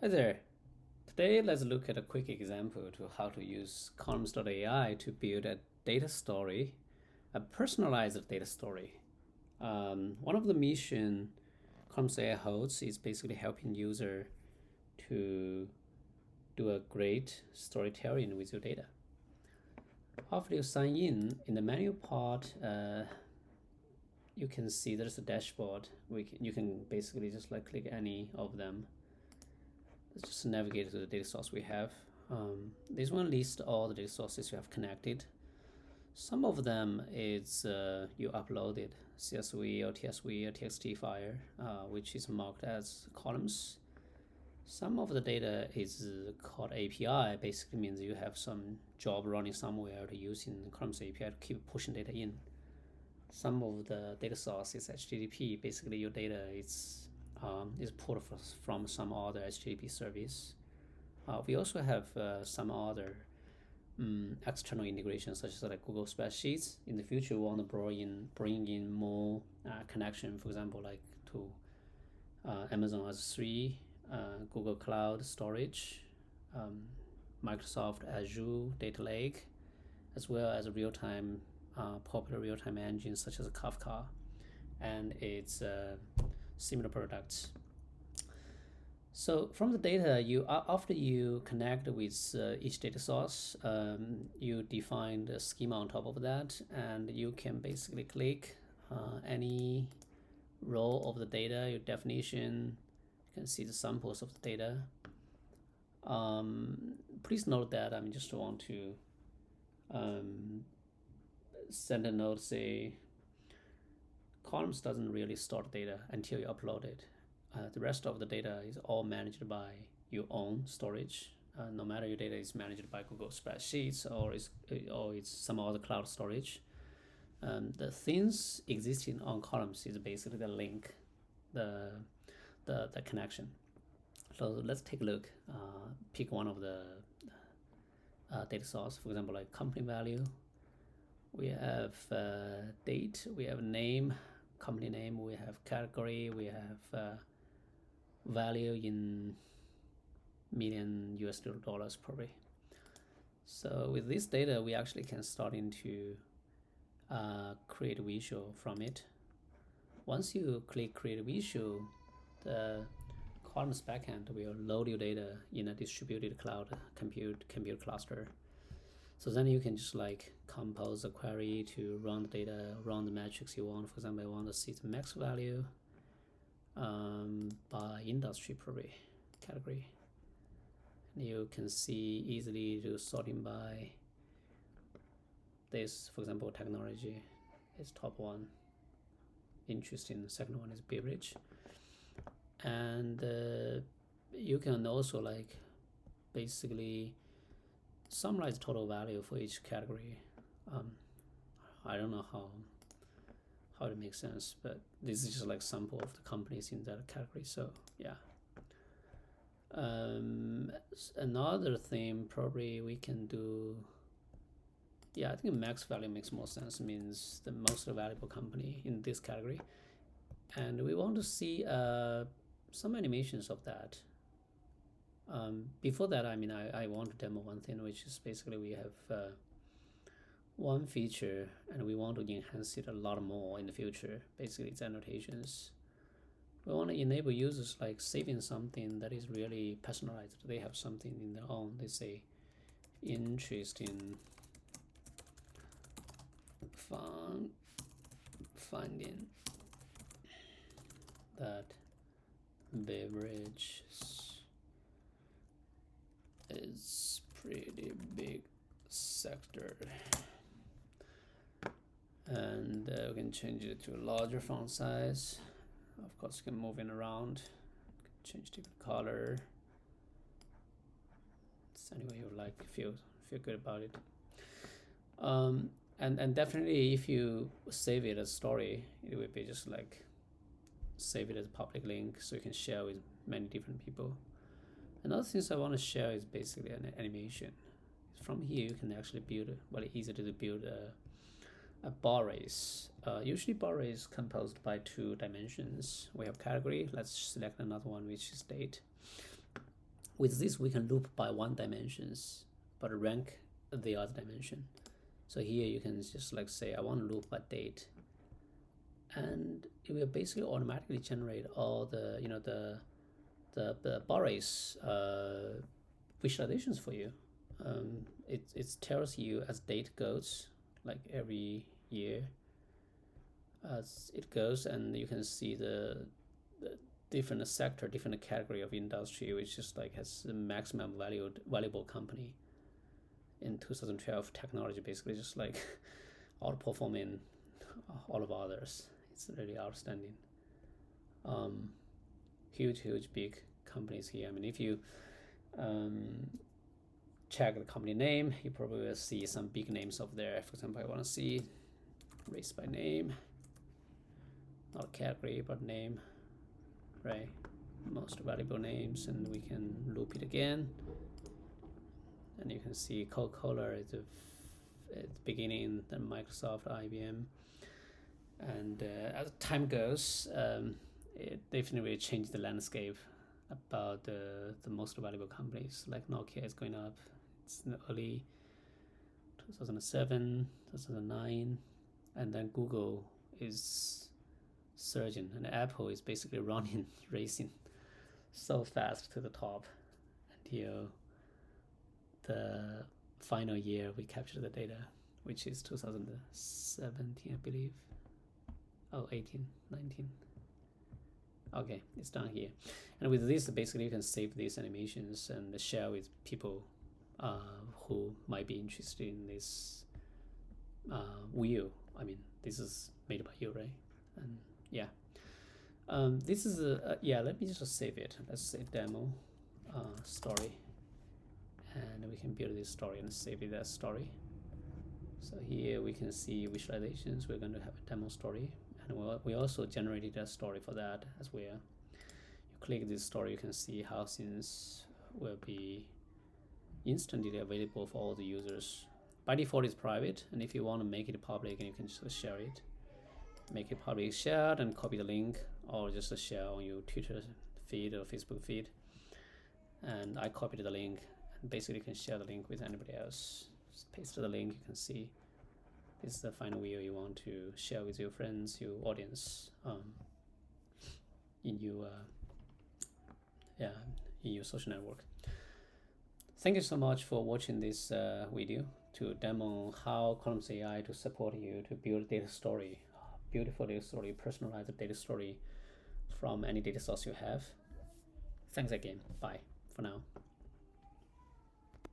Hi there. Today, let's look at a quick example to how to use columns.ai to build a data story, a personalized data story. One of the mission columns.ai holds is basically helping user to do a great storytelling with your data. After you sign in the menu part, you can see there's a dashboard. You can basically just click any of them. Let's just navigate to the data source we have. This one lists all the data sources you have connected. Some of them is you uploaded CSV or TSV or TXT file, which is marked as columns. Some of the data is called API, basically means you have some job running somewhere to using columns API to keep pushing data in. Some of the data source is HTTP, basically your data is pulled from some other HTTP service. We also have some other external integrations, such as Google Spreadsheets. In the future, we want to bring in more connection, for example, to Amazon S3, Google Cloud Storage, Microsoft Azure Data Lake, as well as real-time popular real-time engines such as Kafka and its similar products. So from the data, after you connect with each data source, you define the schema on top of that, and you can basically click any row of the data, your definition. You can see the samples of the data. Please note that I just want to send a note, say columns doesn't really store data until you upload it. The rest of the data is all managed by your own storage. No matter your data is managed by Google Spreadsheets or it's some other cloud storage. The things existing on columns is basically the link, the connection. So let's take a look. Pick one of the data source, for example, like company value. We have date, we have name, company name, we have category, we have value in million US dollars probably. So with this data, we actually can start into create a visual from it. Once you click create a visual, the columns backend will load your data in a distributed cloud compute cluster. So then you can just compose a query to run the data, run the metrics you want. For example, I want to see the max value by industry probably category. And you can see easily to sorting by this. For example, technology is top one. Interesting. The second one is beverage. And you can also basically summarize total value for each category. I don't know how it makes sense, but this is just sample of the companies in that category. So yeah. Another thing probably we can do. Yeah, I think max value makes more sense. Means the most valuable company in this category, and we want to see some animations of that. Before that, I want to demo one thing, which is basically we have one feature and we want to enhance it a lot more in the future. Basically, it's annotations. We want to enable users saving something that is really personalized. They have something in their own. They say interesting finding that beverage is pretty big sector, and we can change it to a larger font size. Of course, you can move it around, change different color. It's any way you like, feel good about it. And definitely, if you save it as story, it will be just save it as a public link so you can share with many different people. Another thing I want to share is basically an animation. From here, you can actually build very easy to build a bar race. Usually, bar race is composed by 2 dimensions. We have category. Let's select another one, which is date. with this, we can loop by one dimensions, but rank the other dimension. So here you can just like say, I want to loop by date, and it will basically automatically generate all the, you know, the Boris visualizations for you. It tells you as date goes, like every year as it goes, and you can see the different sector, different category of industry, which just like has the maximum valuable company in 2012. Technology basically just like outperforming all of others. It's really outstanding. Huge big companies here. I mean, if you check the company name, you probably will see some big names over there. For example, I want to see race by name, not category but name, right? Most valuable names, and we can loop it again, and you can see Coca-Cola at the beginning, then Microsoft, IBM, and as time goes, it definitely changed the landscape about the most valuable companies. Like Nokia is going up. It's in the early 2007, 2009, and then Google is surging, and Apple is basically running, racing so fast to the top until the final year we captured the data, which is 2017, I believe. Oh, 18, 19. Okay, it's down here. And with this, basically you can save these animations and share with people who might be interested in this wheel. I mean, this is made by you, right? And yeah, this is let me just save it. Let's say demo story, and we can build this story and save it as story. So here we can see visualizations. We're going to have a demo story, and we also generated a story for that as well. You click this story, you can see how things will be instantly available for all the users. By default, it's private, and if you want to make it public, you can just share it. Make it public, shared, and copy the link, or just share on your Twitter feed or Facebook feed. And I copied the link, and basically you can share the link with anybody else. Just paste the link, you can see this is the final video you want to share with your friends, your audience, in your social network. Thank you so much for watching this video to demo how Columns AI to support you to build data story, beautiful data story, personalized data story from any data source you have. Thanks again. Bye for now.